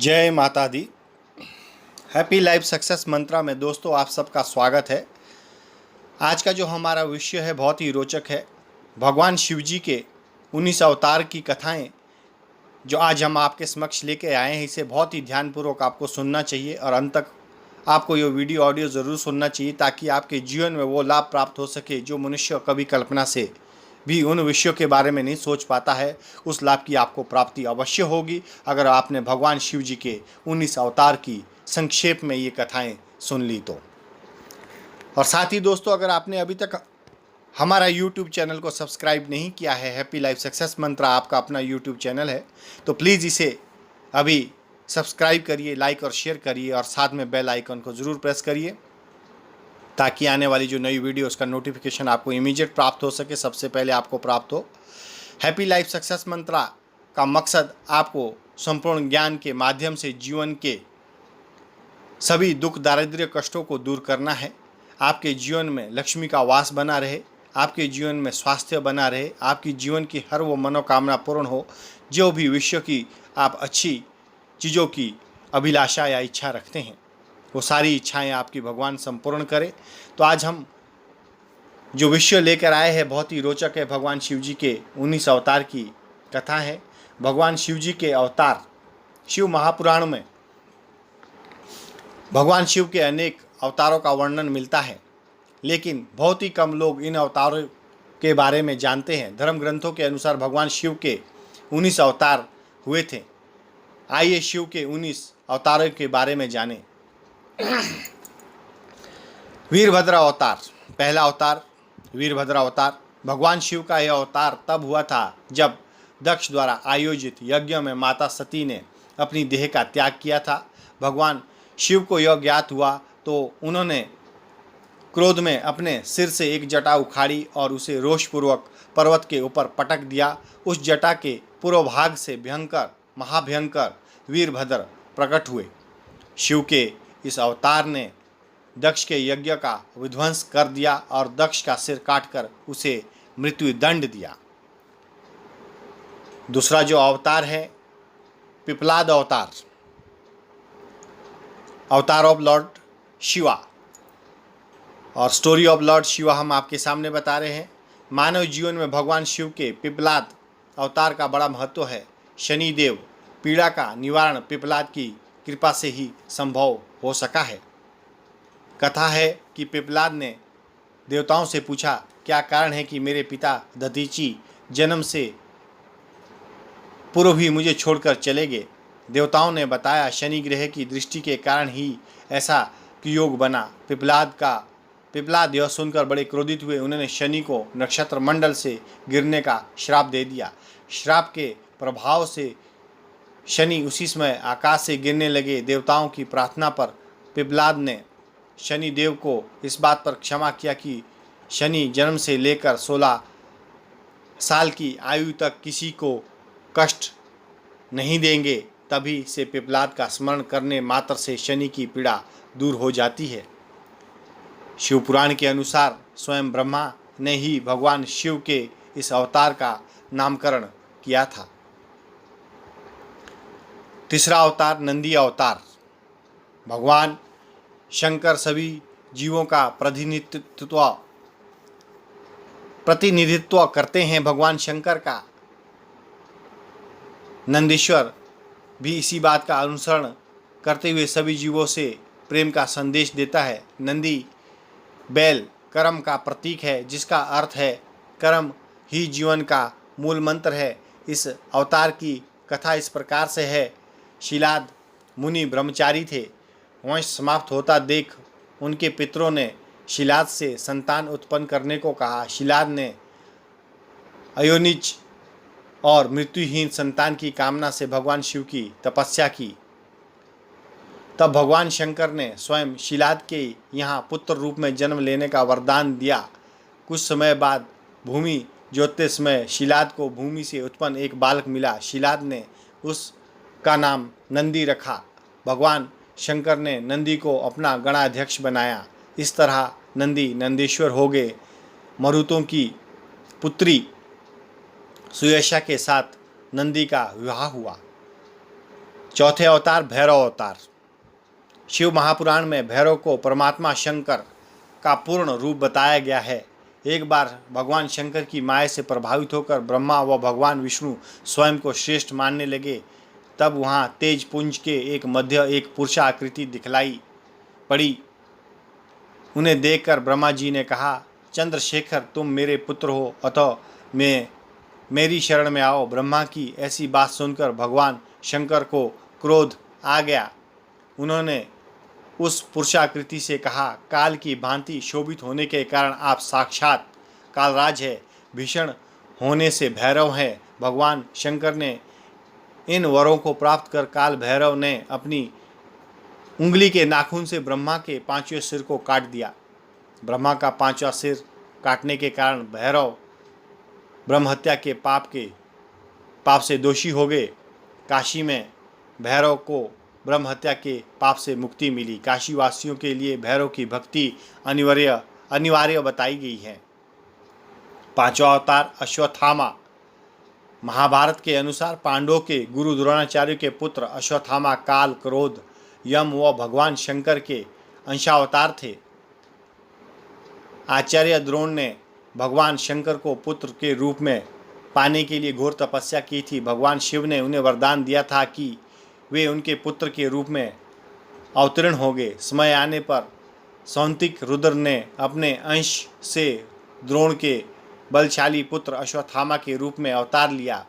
जय माता दी। Happy life success मंत्रा में दोस्तों आप सबका स्वागत है। आज का जो हमारा विषय है बहुत ही रोचक है। भगवान शिव जी के 19 अवतार की कथाएं जो आज हम आपके समक्ष लेके आए हैं, इसे बहुत ही ध्यानपूर्वक आपको सुनना चाहिए और अंत तक आपको ये वीडियो ऑडियो ज़रूर सुनना चाहिए ताकि आपके जीवन में वो लाभ प्राप्त हो सके जो मनुष्य कभी कल्पना से भी उन विषयों के बारे में नहीं सोच पाता है। उस लाभ की आपको प्राप्ति अवश्य होगी अगर आपने भगवान शिव जी के 19 अवतार की संक्षेप में ये कथाएं सुन ली तो। और साथ ही दोस्तों, अगर आपने अभी तक हमारा YouTube चैनल को सब्सक्राइब नहीं किया है, हैप्पी लाइफ सक्सेस मंत्रा आपका अपना YouTube चैनल है, तो प्लीज़ इसे अभी सब्सक्राइब करिए, लाइक और शेयर करिए और साथ में बेल आइकन को ज़रूर प्रेस करिए ताकि आने वाली जो नई वीडियो उसका नोटिफिकेशन आपको इमीडिएट प्राप्त हो सके, सबसे पहले आपको प्राप्त हो। हैप्पी लाइफ सक्सेस मंत्रा का मकसद आपको संपूर्ण ज्ञान के माध्यम से जीवन के सभी दुख दारिद्र्य कष्टों को दूर करना है। आपके जीवन में लक्ष्मी का वास बना रहे, आपके जीवन में स्वास्थ्य बना रहे, आपकी जीवन की हर वो मनोकामना पूर्ण हो, जो भी विश्व की आप अच्छी चीज़ों की अभिलाषा या इच्छा रखते हैं वो सारी इच्छाएं आपकी भगवान संपूर्ण करे। तो आज हम जो विषय लेकर आए हैं बहुत ही रोचक है। भगवान शिव जी के 19 अवतार की कथा है। भगवान शिव जी के अवतार, शिव महापुराण में भगवान शिव के अनेक अवतारों का वर्णन मिलता है, लेकिन बहुत ही कम लोग इन अवतारों के बारे में जानते हैं। धर्म ग्रंथों के अनुसार भगवान शिव के 19 अवतार हुए थे। आइए शिव के 19 अवतारों के बारे में जानें। वीरभद्र अवतार, पहला अवतार वीरभद्र अवतार। भगवान शिव का यह अवतार तब हुआ था जब दक्ष द्वारा आयोजित यज्ञ में माता सती ने अपनी देह का त्याग किया था। भगवान शिव को यह ज्ञात हुआ तो उन्होंने क्रोध में अपने सिर से एक जटा उखाड़ी और उसे रोषपूर्वक पर्वत के ऊपर पटक दिया। उस जटा के पूर्व भाग से भयंकर महाभयंकर वीरभद्र प्रकट हुए। शिव के इस अवतार ने दक्ष के यज्ञ का विध्वंस कर दिया और दक्ष का सिर काटकर उसे मृत्यु दंड दिया। दूसरा जो अवतार है पिपलाद अवतार, अवतार ऑफ लॉर्ड शिवा और स्टोरी ऑफ लॉर्ड शिवा हम आपके सामने बता रहे हैं। मानव जीवन में भगवान शिव के पिपलाद अवतार का बड़ा महत्व है। शनिदेव पीड़ा का निवारण पिपलाद की कृपा से ही संभव हो सका है। कथा है कि पिपलाद ने देवताओं से पूछा, क्या कारण है कि मेरे पिता दधीची जन्म से पूर्व ही मुझे छोड़कर चले गए। देवताओं ने बताया, शनि ग्रह की दृष्टि के कारण ही ऐसा योग बना। पिपलाद यह सुनकर बड़े क्रोधित हुए। उन्होंने शनि को नक्षत्र मंडल से गिरने का श्राप दे दिया। श्राप के प्रभाव से शनि उसी समय आकाश से गिरने लगे। देवताओं की प्रार्थना पर पिपलाद ने शनि देव को इस बात पर क्षमा किया कि शनि जन्म से लेकर 16 साल की आयु तक किसी को कष्ट नहीं देंगे। तभी से पिपलाद का स्मरण करने मात्र से शनि की पीड़ा दूर हो जाती है। शिव पुराण के अनुसार स्वयं ब्रह्मा ने ही भगवान शिव के इस अवतार का नामकरण किया था। तीसरा अवतार नंदी अवतार। भगवान शंकर सभी जीवों का प्रतिनिधित्व करते हैं। भगवान शंकर का नंदीश्वर भी इसी बात का अनुसरण करते हुए सभी जीवों से प्रेम का संदेश देता है। नंदी बैल कर्म का प्रतीक है, जिसका अर्थ है कर्म ही जीवन का मूल मंत्र है। इस अवतार की कथा इस प्रकार से है। शिलाद मुनि ब्रह्मचारी थे। वंश समाप्त होता देख उनके पितरों ने शिलाद से संतान उत्पन्न करने को कहा। शिलाद ने अयोनिज और मृत्युहीन संतान की कामना से भगवान शिव की तपस्या की। तब भगवान शंकर ने स्वयं शिलाद के यहाँ पुत्र रूप में जन्म लेने का वरदान दिया। कुछ समय बाद भूमि जोतते समय शिलाद को भूमि से उत्पन्न एक बालक मिला। शिलाद ने उसका नाम नंदी रखा। भगवान शंकर ने नंदी को अपना गणाध्यक्ष बनाया। इस तरह नंदी नंदीश्वर हो गए। मरुतों की पुत्री सुयशा के साथ नंदी का विवाह हुआ। चौथे अवतार भैरव अवतार। शिव महापुराण में भैरव को परमात्मा शंकर का पूर्ण रूप बताया गया है। एक बार भगवान शंकर की माया से प्रभावित होकर ब्रह्मा व भगवान विष्णु स्वयं को श्रेष्ठ मानने लगे। तब वहाँ तेज पुंज के एक मध्य एक पुरुष आकृति दिखलाई पड़ी। उन्हें देखकर ब्रह्मा जी ने कहा, चंद्रशेखर तुम मेरे पुत्र हो, अतः मेरी शरण में आओ। ब्रह्मा की ऐसी बात सुनकर भगवान शंकर को क्रोध आ गया। उन्होंने उस पुरुषाकृति से कहा, काल की भांति शोभित होने के कारण आप साक्षात कालराज है, भीषण होने से भैरव हैं। भगवान शंकर ने इन वरों को प्राप्त कर काल भैरव ने अपनी उंगली के नाखून से ब्रह्मा के 5वें सिर को काट दिया। ब्रह्मा का 5वां सिर काटने के कारण भैरव ब्रह्म हत्या के पाप से दोषी हो गए। काशी में भैरव को ब्रह्म हत्या के पाप से मुक्ति मिली। काशी वासियों के लिए भैरव की भक्ति अनिवार्य बताई गई है। 5वां अवतार अश्वत्थामा। महाभारत के अनुसार पांडवों के गुरु द्रोणाचार्य के पुत्र अश्वत्थामा काल, क्रोध, यम व भगवान शंकर के अंशावतार थे। आचार्य द्रोण ने भगवान शंकर को पुत्र के रूप में पाने के लिए घोर तपस्या की थी। भगवान शिव ने उन्हें वरदान दिया था कि वे उनके पुत्र के रूप में अवतीर्ण होंगे। समय आने पर सौंतिक रुद्र ने अपने अंश से द्रोण के बलशाली पुत्र अश्वत्थामा के रूप में अवतार लिया।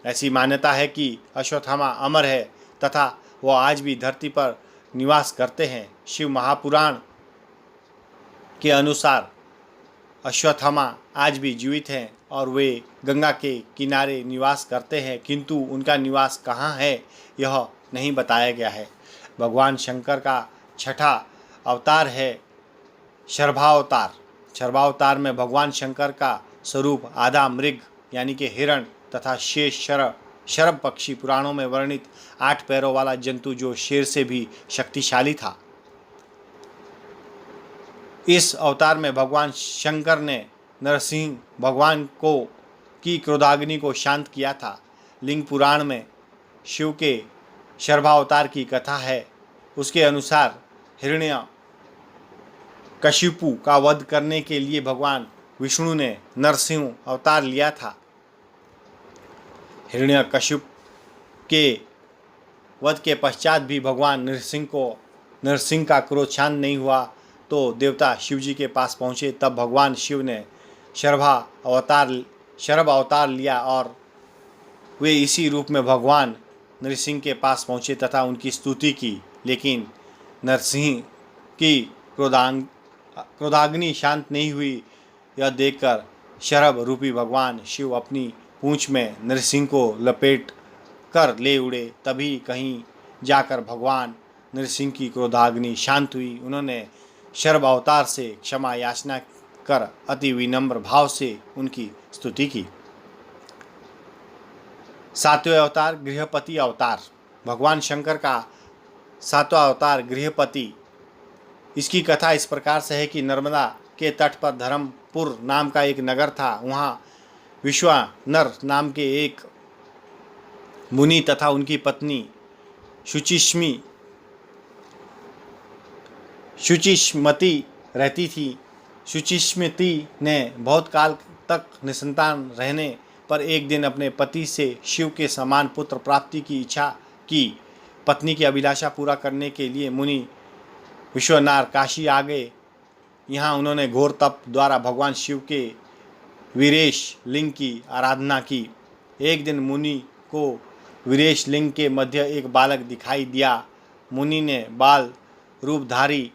ऐसी मान्यता है कि अश्वत्थामा अमर है तथा वह आज भी धरती पर निवास करते हैं। शिव महापुराण के अनुसार अश्वत्थामा आज भी जीवित हैं और वे गंगा के किनारे निवास करते हैं, किंतु उनका निवास कहाँ है यह नहीं बताया गया है। भगवान शंकर का 6ठा अवतार है शर्भावतार। शर्भावतार में भगवान शंकर का स्वरूप आधा मृग यानी कि हिरण तथा शेष शरभ पक्षी, पुराणों में वर्णित 8 पैरों वाला जंतु जो शेर से भी शक्तिशाली था। इस अवतार में भगवान शंकर ने नरसिंह भगवान को की क्रोधाग्नि को शांत किया था। लिंग पुराण में शिव के शर्भावतार की कथा है। उसके अनुसार हिरण्य कशिपु का वध करने के लिए भगवान विष्णु ने नरसिंह अवतार लिया था। हिरण्यकशिप के वध के पश्चात भी भगवान नरसिंह का क्रोध शांत नहीं हुआ तो देवता शिव जी के पास पहुँचे। तब भगवान शिव ने शरभ अवतार लिया और वे इसी रूप में भगवान नरसिंह के पास पहुँचे तथा उनकी स्तुति की। लेकिन नरसिंह की क्रोधाग्नि शांत नहीं हुई। यह देखकर शरभ रूपी भगवान शिव अपनी पूंछ में नरसिंह को लपेट कर ले उड़े। तभी कहीं जाकर भगवान नरसिंह की क्रोधाग्नि शांत हुई। उन्होंने शरभ अवतार से क्षमा याचना कर अति विनम्र भाव से उनकी स्तुति की। 7वें अवतार गृहपति अवतार। भगवान शंकर का 7वां अवतार गृहपति। इसकी कथा इस प्रकार से है कि नर्मदा के तट पर धर्मपुर नाम का एक नगर था। वहाँ विश्वानर नाम के एक मुनि तथा उनकी पत्नी शुचिष्मति रहती थी। शुचिष्मति ने बहुत काल तक निसंतान रहने पर एक दिन अपने पति से शिव के समान पुत्र प्राप्ति की इच्छा की। पत्नी की अभिलाषा पूरा करने के लिए मुनि विश्वनाथ काशी आ गए। यहाँ उन्होंने घोर तप द्वारा भगवान शिव के वीरेश लिंग की आराधना की। एक दिन मुनि को वीरेश लिंग के मध्य एक बालक दिखाई दिया। मुनि ने बाल रूपधारी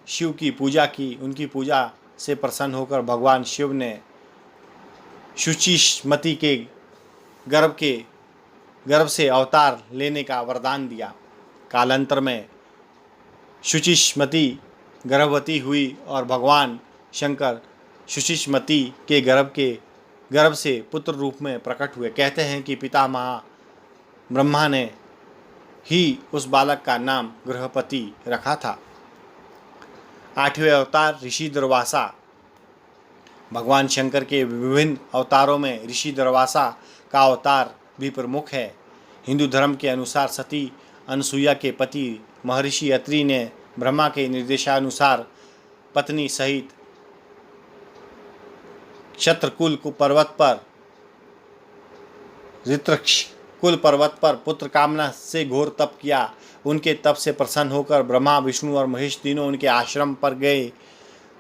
शिव की पूजा की। उनकी पूजा से प्रसन्न होकर भगवान शिव ने शुचिष्मति के गर्भ से अवतार लेने का वरदान दिया। कालांतर में शुचिष्मति गर्भवती हुई और भगवान शंकर शुचिष्मति के गर्भ से पुत्र रूप में प्रकट हुए। कहते हैं कि पितामह ब्रह्मा ने ही उस बालक का नाम गृहपति रखा था। 8वें अवतार ऋषि दुर्वासा। भगवान शंकर के विभिन्न अवतारों में ऋषि दुर्वासा का अवतार भी प्रमुख है। हिंदू धर्म के अनुसार सती अनसुईया के पति महर्षि अत्रि ने ब्रह्मा के निर्देशानुसार पत्नी सहित क्षत्रकुल पर्वत पर ऋत्रकुल पर्वत पर पुत्र कामना से घोर तप किया। उनके तप से प्रसन्न होकर ब्रह्मा विष्णु और महेश तीनों उनके आश्रम पर गए।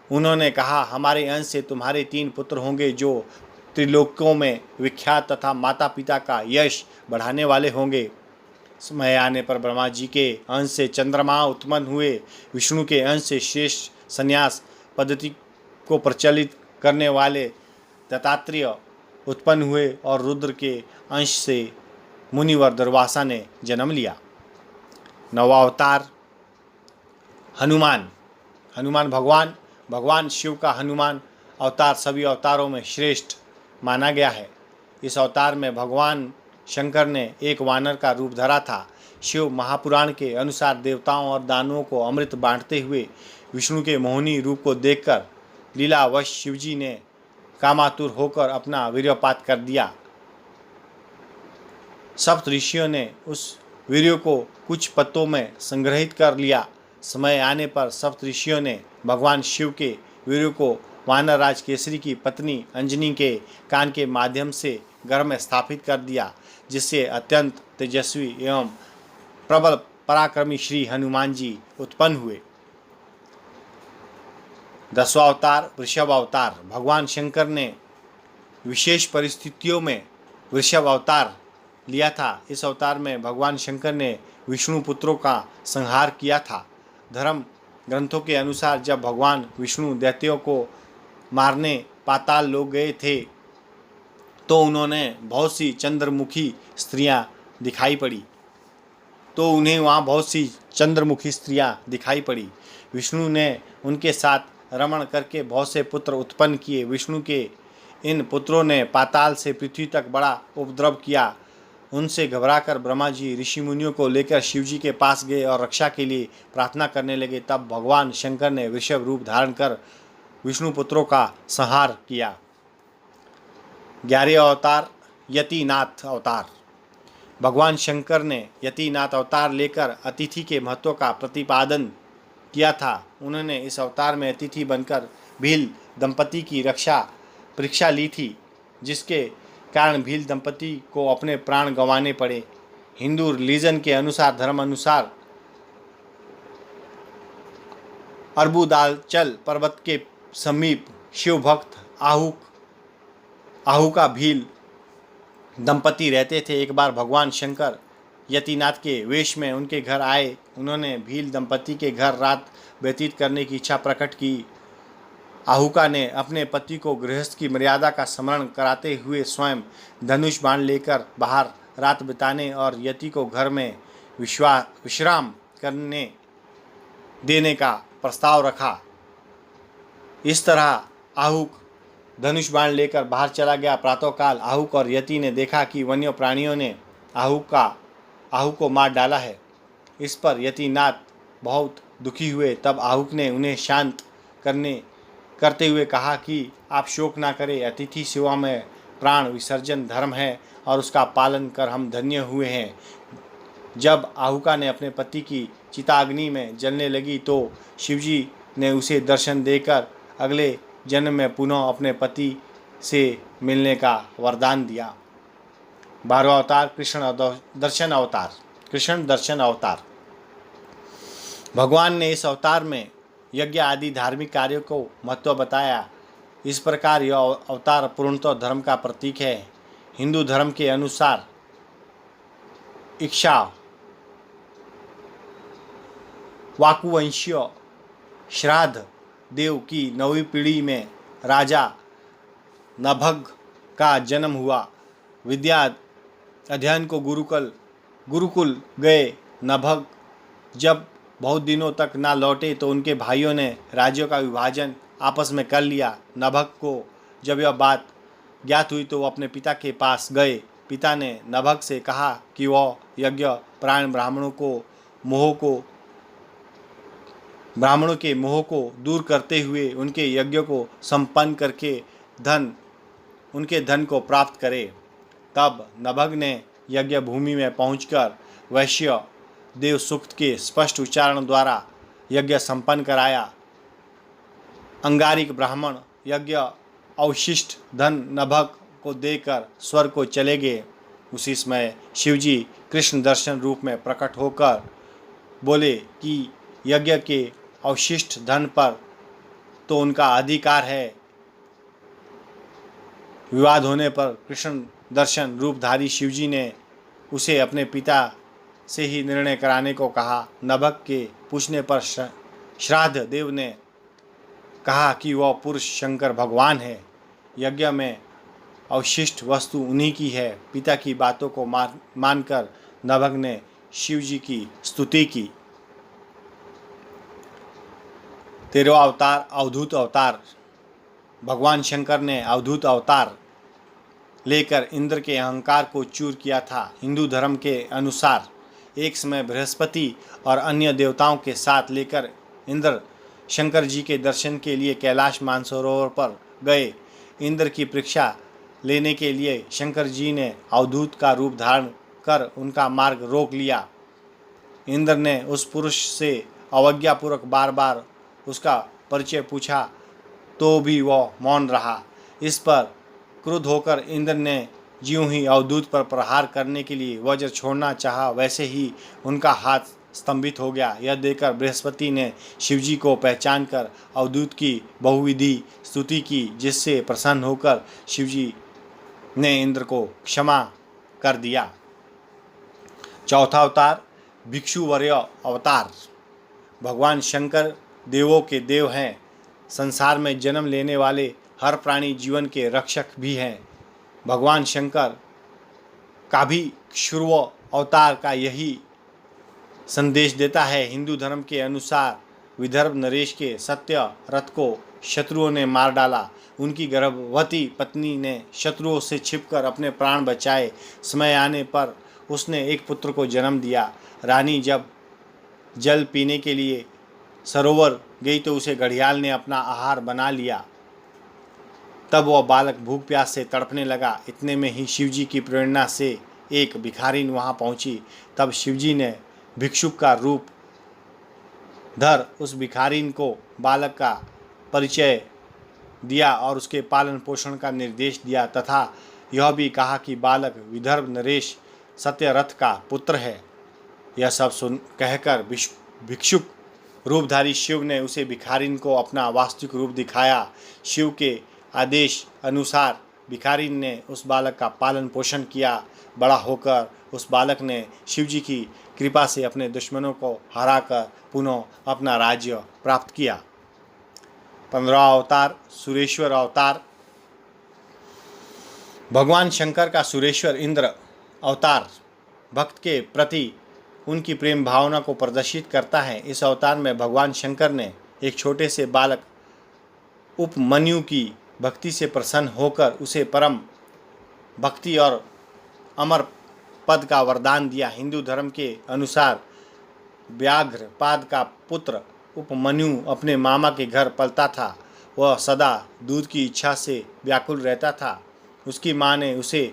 उन्होंने कहा, हमारे अंश से तुम्हारे 3 पुत्र होंगे जो त्रिलोकों में विख्यात तथा माता पिता का यश बढ़ाने वाले होंगे। समय आने पर ब्रह्मा जी के अंश से चंद्रमा उत्पन्न हुए, विष्णु के अंश से श्रेष्ठ संन्यास पद्धति को प्रचलित करने वाले दत्तात्रेय उत्पन्न हुए और रुद्र के अंश से मुनिवर दुर्वासा ने जन्म लिया। नवा अवतार हनुमान। हनुमान भगवान शिव का हनुमान अवतार सभी अवतारों में श्रेष्ठ माना गया है। इस अवतार में भगवान शंकर ने एक वानर का रूप धरा था। शिव महापुराण के अनुसार देवताओं और दानवों को अमृत बांटते हुए विष्णु के मोहिनी रूप को देखकर लीलावश शिवजी ने कामातुर होकर अपना वीर्यपात कर दिया। सप्त ऋषियों ने उस वीर्य को कुछ पत्तों में संग्रहित कर लिया। समय आने पर सप्त ऋषियों ने भगवान शिव के वीर्य को वानर राज केसरी की पत्नी अंजनी के कान के माध्यम से गर्भ में स्थापित कर दिया, जिससे अत्यंत तेजस्वी एवं प्रबल पराक्रमी श्री हनुमान जी उत्पन्न हुए। 10वां अवतार वृषभ अवतार। भगवान शंकर ने विशेष परिस्थितियों में वृषभ अवतार लिया था। इस अवतार में भगवान शंकर ने विष्णु पुत्रों का संहार किया था। धर्म ग्रंथों के अनुसार जब भगवान विष्णु दैत्यों को मारने पाताल लोग गए थे तो उन्हें बहुत सी चंद्रमुखी स्त्रियां दिखाई पड़ी। विष्णु ने उनके साथ रमण करके बहुत से पुत्र उत्पन्न किए। विष्णु के इन पुत्रों ने पाताल से पृथ्वी तक बड़ा उपद्रव किया। उनसे घबराकर ब्रह्मा जी ऋषि मुनियों को लेकर शिवजी के पास गए और रक्षा के लिए प्रार्थना करने लगे। तब भगवान शंकर ने वृषभ रूप धारण कर विष्णु पुत्रों का संहार किया। 11वां अवतार यतिनाथ अवतार। भगवान शंकर ने यतिनाथ अवतार लेकर अतिथि के महत्व का प्रतिपादन किया था। उन्होंने इस अवतार में अतिथि बनकर भील दंपति की परीक्षा ली थी, जिसके कारण भील दंपति को अपने प्राण गंवाने पड़े। हिंदू रिलीजन के अनुसार धर्म अनुसार अर्बुदाचल पर्वत के समीप शिव भक्त आहू का भील दंपति रहते थे। एक बार भगवान शंकर यतिनाथ के वेश में उनके घर आए। उन्होंने भील दंपति के घर रात व्यतीत करने की इच्छा प्रकट की। आहूका ने अपने पति को गृहस्थ की मर्यादा का स्मरण कराते हुए स्वयं धनुष बाण लेकर बाहर रात बिताने और यति को घर में विश्राम करने देने का प्रस्ताव रखा। इस तरह आहूक धनुष बाण लेकर बाहर चला गया। प्रातःकाल आहूक और यति ने देखा कि वन्य प्राणियों ने आहूक को मार डाला है। इस पर यतिनाथ बहुत दुखी हुए। तब आहूक ने उन्हें शांत करते हुए कहा कि आप शोक ना करें, अतिथि सेवा में प्राण विसर्जन धर्म है और उसका पालन कर हम धन्य हुए हैं। जब आहूका ने अपने पति की चिताग्नि में जलने लगी तो शिवजी ने उसे दर्शन देकर अगले जन्म में पुनः अपने पति से मिलने का वरदान दिया। 12वां अवतार कृष्ण दर्शन अवतार। भगवान ने इस अवतार में यज्ञ आदि धार्मिक कार्यों को महत्व बताया। इस प्रकार यह अवतार पूर्णतः धर्म का प्रतीक है। हिंदू धर्म के अनुसार इक्ष्वा वाकुवंशीय श्राद्ध देव की 9वीं पीढ़ी में राजा नभग का जन्म हुआ। विद्या अध्ययन को गुरुकुल गए नभग जब बहुत दिनों तक ना लौटे तो उनके भाइयों ने राज्यों का विभाजन आपस में कर लिया। नभग को जब यह बात ज्ञात हुई तो वो अपने पिता के पास गए। पिता ने नभग से कहा कि वह यज्ञ प्राण ब्राह्मणों के मोह को दूर करते हुए उनके यज्ञ को संपन्न करके उनके धन को प्राप्त करे। तब नभग ने यज्ञ भूमि में पहुंचकर वैश्य देव सूक्त के स्पष्ट उच्चारण द्वारा यज्ञ संपन्न कराया। अंगारिक ब्राह्मण यज्ञ अवशिष्ट धन नभक को देकर स्वर्ग को चले गए। उसी समय शिवजी कृष्ण दर्शन रूप में प्रकट होकर बोले कि यज्ञ के अवशिष्ट धन पर तो उनका अधिकार है। विवाद होने पर कृष्ण दर्शन रूपधारी शिवजी ने उसे अपने पिता से ही निर्णय कराने को कहा। नभक के पूछने पर श्राद्ध देव ने कहा कि वह पुरुष शंकर भगवान है। यज्ञ में अवशिष्ट वस्तु उन्हीं की है। पिता की बातों को मानकर नभक ने शिवजी की स्तुति की। 13वां अवतार अवधूत अवतार। भगवान शंकर ने अवधूत अवतार लेकर इंद्र के अहंकार को चूर किया था। हिंदू धर्म के अनुसार एक समय बृहस्पति और अन्य देवताओं के साथ लेकर इंद्र शंकर जी के दर्शन के लिए कैलाश मानसरोवर पर गए। इंद्र की परीक्षा लेने के लिए शंकर जी ने अवधूत का रूप धारण कर उनका मार्ग रोक लिया। इंद्र ने उस पुरुष से अवज्ञापूर्वक बार बार उसका परिचय पूछा तो भी वह मौन रहा। इस पर क्रुद्ध होकर इंद्र ने ज्यों ही अवधूत पर प्रहार करने के लिए वज्र छोड़ना चाहा, वैसे ही उनका हाथ स्तंभित हो गया। यह देखकर बृहस्पति ने शिवजी को पहचान कर अवधूत की बहुविधि स्तुति की, जिससे प्रसन्न होकर शिवजी ने इंद्र को क्षमा कर दिया। चौथा अवतार भिक्षुवर्य अवतार। भगवान शंकर देवों के देव हैं। संसार में जन्म लेने वाले हर प्राणी जीवन के रक्षक भी हैं। भगवान शंकर का भी क्षुर्व अवतार का यही संदेश देता है। हिंदू धर्म के अनुसार विदर्भ नरेश के सत्य रथ को शत्रुओं ने मार डाला। उनकी गर्भवती पत्नी ने शत्रुओं से छिपकर अपने प्राण बचाए। समय आने पर उसने एक पुत्र को जन्म दिया। रानी जब जल पीने के लिए सरोवर गई तो उसे घड़ियाल ने अपना आहार बना लिया। तब वह बालक भूख प्यास से तड़पने लगा। इतने में ही शिवजी की प्रेरणा से एक भिखारिन वहां पहुंची। तब शिवजी ने भिक्षुक का रूप धर उस भिखारिन को बालक का परिचय दिया और उसके पालन पोषण का निर्देश दिया तथा यह भी कहा कि बालक विदर्भ नरेश सत्यरथ का पुत्र है। यह सब सुन कहकर भिक्षुक रूपधारी शिव ने उसे भिखारिन को अपना वास्तविक रूप दिखाया। शिव के आदेश अनुसार भिखारिन ने उस बालक का पालन पोषण किया। बड़ा होकर उस बालक ने शिवजी की कृपा से अपने दुश्मनों को हराकर पुनः अपना राज्य प्राप्त किया। 15वां अवतार सुरेश्वर अवतार। भगवान शंकर का सुरेश्वर इंद्र अवतार भक्त के प्रति उनकी प्रेम भावना को प्रदर्शित करता है। इस अवतार में भगवान शंकर ने एक छोटे से बालक उपमन्यु की भक्ति से प्रसन्न होकर उसे परम भक्ति और अमर पद का वरदान दिया। हिंदू धर्म के अनुसार व्याघ्रपाद का पुत्र उपमन्यु अपने मामा के घर पलता था। वह सदा दूध की इच्छा से व्याकुल रहता था। उसकी माँ ने उसे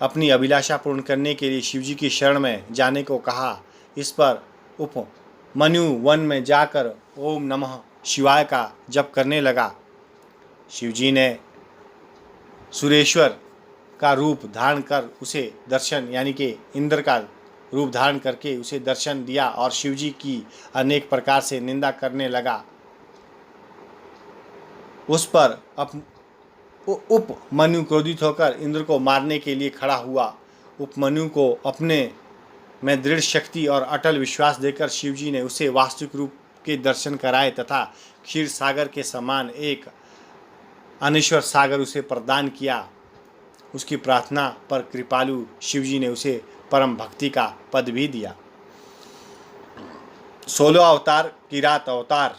अपनी अभिलाषा पूर्ण करने के लिए शिवजी की शरण में जाने को कहा। इस पर उपमन्यु वन में जाकर ओम नमः शिवाय का जप करने लगा। शिवजी ने सुरेश्वर का रूप धारण कर उसे दर्शन यानी कि इंद्र का रूप धारण करके उसे दर्शन दिया और शिवजी की अनेक प्रकार से निंदा करने लगा। उस पर उपमन्यु क्रोधित होकर इंद्र को मारने के लिए खड़ा हुआ। उपमन्यु को अपने में दृढ़ शक्ति और अटल विश्वास देकर शिवजी ने उसे वास्तविक रूप के दर्शन कराए तथा क्षीर सागर के समान एक अनश्वर सागर उसे प्रदान किया। उसकी प्रार्थना पर कृपालु शिवजी ने उसे परम भक्ति का पद भी दिया। 16वां अवतार किरात अवतार।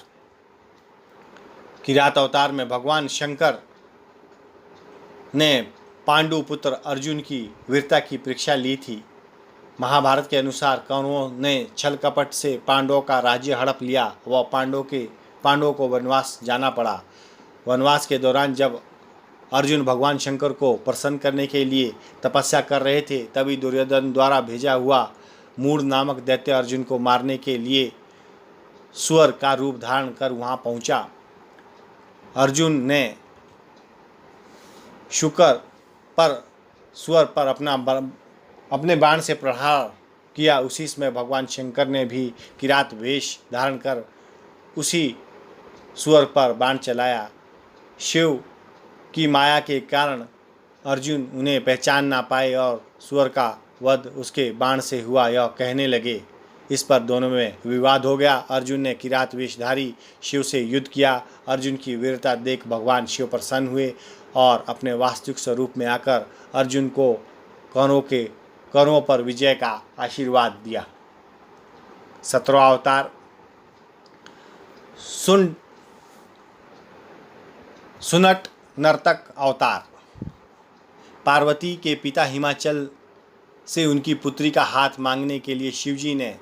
किरात अवतार में भगवान शंकर ने पांडु पुत्र अर्जुन की वीरता की परीक्षा ली थी। महाभारत के अनुसार कौरवों ने छल कपट से पांडवों का राज्य हड़प लिया। वह पांडवों को वनवास जाना पड़ा। वनवास के दौरान जब अर्जुन भगवान शंकर को प्रसन्न करने के लिए तपस्या कर रहे थे, तभी दुर्योधन द्वारा भेजा हुआ मूढ़ नामक दैत्य अर्जुन को मारने के लिए सुअर का रूप धारण कर वहां पहुंचा। अर्जुन ने सुअर पर अपने बाण से प्रहार किया। उसी समय भगवान शंकर ने भी किरात वेश धारण कर उसी सुअर पर बाण चलाया। शिव की माया के कारण अर्जुन उन्हें पहचान ना पाए और सुअर का वध उसके बाण से हुआ, यह कहने लगे। इस पर दोनों में विवाद हो गया। अर्जुन ने किरात वेशधारी शिव से युद्ध किया। अर्जुन की वीरता देख भगवान शिव प्रसन्न हुए और अपने वास्तविक स्वरूप में आकर अर्जुन को कौरवों पर विजय का आशीर्वाद दिया। 17वां अवतार सुनट नर्तक अवतार। पार्वती के पिता हिमाचल से उनकी पुत्री का हाथ मांगने के लिए शिवजी ने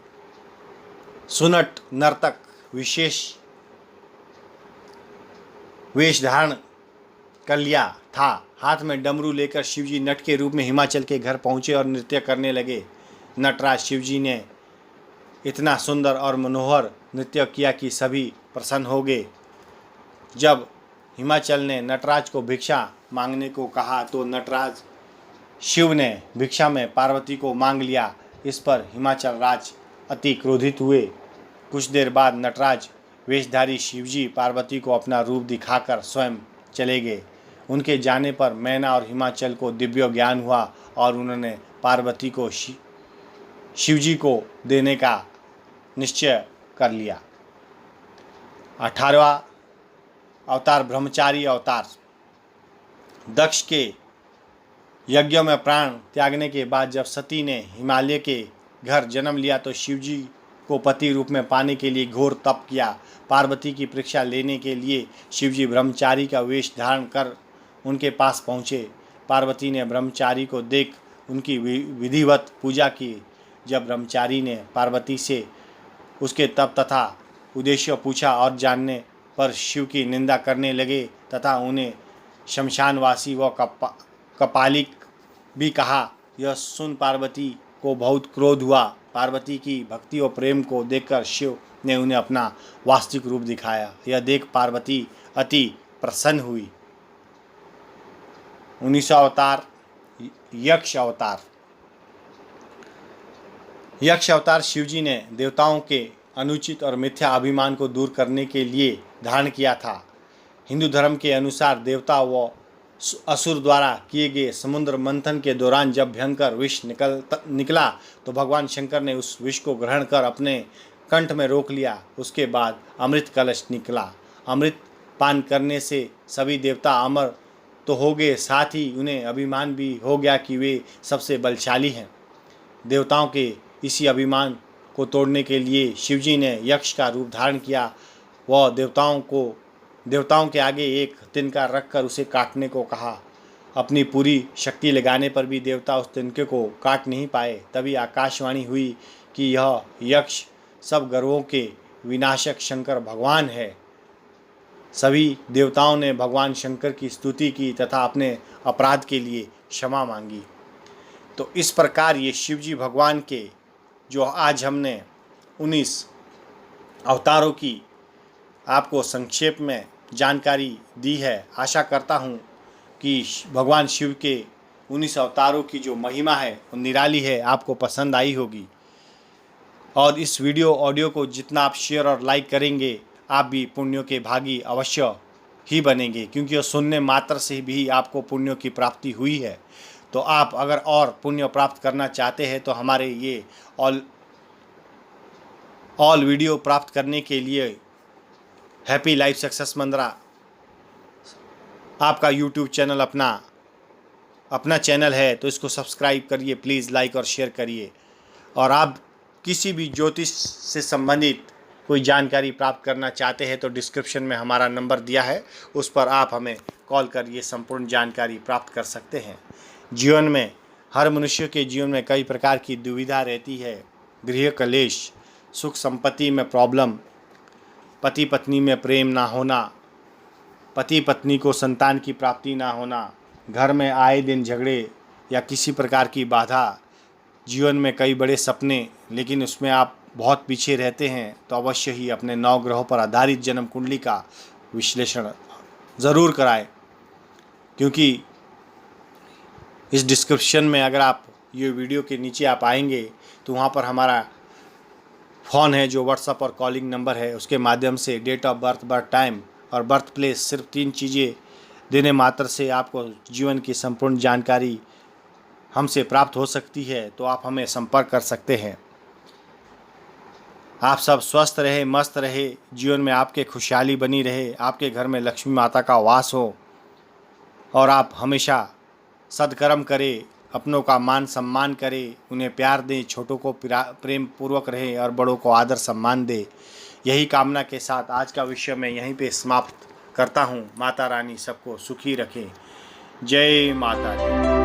सुनट नर्तक विशेष वेश धारण कर लिया था। हाथ में डमरू लेकर शिवजी नट के रूप में हिमाचल के घर पहुंचे और नृत्य करने लगे। नटराज शिवजी ने इतना सुंदर और मनोहर नृत्य किया कि सभी प्रसन्न हो गए। जब हिमाचल ने नटराज को भिक्षा मांगने को कहा तो नटराज शिव ने भिक्षा में पार्वती को मांग लिया। इस पर हिमाचल राज अति क्रोधित हुए। कुछ देर बाद नटराज वेशधारी शिवजी पार्वती को अपना रूप दिखाकर स्वयं चले गए। उनके जाने पर मैना और हिमाचल को दिव्य ज्ञान हुआ और उन्होंने पार्वती को शिवजी को देने का निश्चय कर लिया। 18वां अवतार ब्रह्मचारी अवतार। दक्ष के यज्ञ में प्राण त्यागने के बाद जब सती ने हिमालय के घर जन्म लिया तो शिवजी को पति रूप में पाने के लिए घोर तप किया। पार्वती की परीक्षा लेने के लिए शिवजी ब्रह्मचारी का वेश धारण कर उनके पास पहुँचे। पार्वती ने ब्रह्मचारी को देख उनकी विधिवत पूजा की। जब ब्रह्मचारी ने पार्वती से उसके तप तथा उद्देश्य पूछा और जानने पर शिव की निंदा करने लगे तथा उन्हें शमशानवासी व कपालिक भी कहा। यह सुन पार्वती को बहुत क्रोध हुआ। पार्वती की भक्ति और प्रेम को देखकर शिव ने उन्हें अपना वास्तविक रूप दिखाया। यह देख पार्वती अति प्रसन्न हुई। 19वां अवतार यक्ष अवतार। यक्ष अवतार शिवजी ने देवताओं के अनुचित और मिथ्या अभिमान को दूर करने के लिए धारण किया था। हिंदू धर्म के अनुसार देवता व असुर द्वारा किए गए समुद्र मंथन के दौरान जब भयंकर विष निकला तो भगवान शंकर ने उस विष को ग्रहण कर अपने कंठ में रोक लिया। उसके बाद अमृत कलश निकला। अमृत पान करने से सभी देवता अमर तो हो गए, साथ ही उन्हें अभिमान भी हो गया कि वे सबसे बलशाली हैं। देवताओं के इसी अभिमान को तोड़ने के लिए शिवजी ने यक्ष का रूप धारण किया। वह देवताओं के आगे एक तिनका रखकर उसे काटने को कहा। अपनी पूरी शक्ति लगाने पर भी देवता उस तिनके को काट नहीं पाए। तभी आकाशवाणी हुई कि यह यक्ष सब गर्वों के विनाशक शंकर भगवान है। सभी देवताओं ने भगवान शंकर की स्तुति की तथा अपने अपराध के लिए क्षमा मांगी। तो इस प्रकार ये शिवजी भगवान के जो आज हमने 19 अवतारों की आपको संक्षेप में जानकारी दी है। आशा करता हूँ कि भगवान शिव के 19 अवतारों की जो महिमा है वो निराली है, आपको पसंद आई होगी। और इस ऑडियो को जितना आप शेयर और लाइक करेंगे आप भी पुण्यों के भागी अवश्य ही बनेंगे, क्योंकि सुनने मात्र से भी आपको पुण्यों की प्राप्ति हुई है। तो आप अगर और पुण्य प्राप्त करना चाहते हैं तो हमारे ये ऑल वीडियो प्राप्त करने के लिए हैप्पी लाइफ सक्सेस मंत्रा आपका यूट्यूब चैनल अपना चैनल है, तो इसको सब्सक्राइब करिए प्लीज़, लाइक और शेयर करिए। और आप किसी भी ज्योतिष से संबंधित कोई जानकारी प्राप्त करना चाहते हैं तो डिस्क्रिप्शन में हमारा नंबर दिया है, उस पर आप हमें कॉल कर ये संपूर्ण जानकारी प्राप्त कर सकते हैं। जीवन में हर मनुष्य के जीवन में कई प्रकार की दुविधा रहती है। गृह कलेश, सुख संपत्ति में प्रॉब्लम, पति पत्नी में प्रेम ना होना, पति पत्नी को संतान की प्राप्ति ना होना, घर में आए दिन झगड़े या किसी प्रकार की बाधा, जीवन में कई बड़े सपने लेकिन उसमें आप बहुत पीछे रहते हैं, तो अवश्य ही अपने 9 ग्रहों पर आधारित जन्म कुंडली का विश्लेषण ज़रूर कराएं। क्योंकि इस डिस्क्रिप्शन में अगर आप ये वीडियो के नीचे आप आएंगे तो वहाँ पर हमारा फ़ोन है जो व्हाट्सएप और कॉलिंग नंबर है, उसके माध्यम से date of birth, birth time और बर्थ प्लेस, सिर्फ 3 चीज़ें देने मात्र से आपको जीवन की संपूर्ण जानकारी हमसे प्राप्त हो सकती है। तो आप हमें संपर्क कर सकते हैं। आप सब स्वस्थ रहे, मस्त रहे, जीवन में आपके खुशहाली बनी रहे, आपके घर में लक्ष्मी माता का वास हो और आप हमेशा सद्कर्म करें, अपनों का मान सम्मान करें, उन्हें प्यार दें, छोटों को प्रेम पूर्वक रहें और बड़ों को आदर सम्मान दें। यही कामना के साथ आज का विषय मैं यहीं पे समाप्त करता हूँ। माता रानी सबको सुखी रखें। जय माता दी।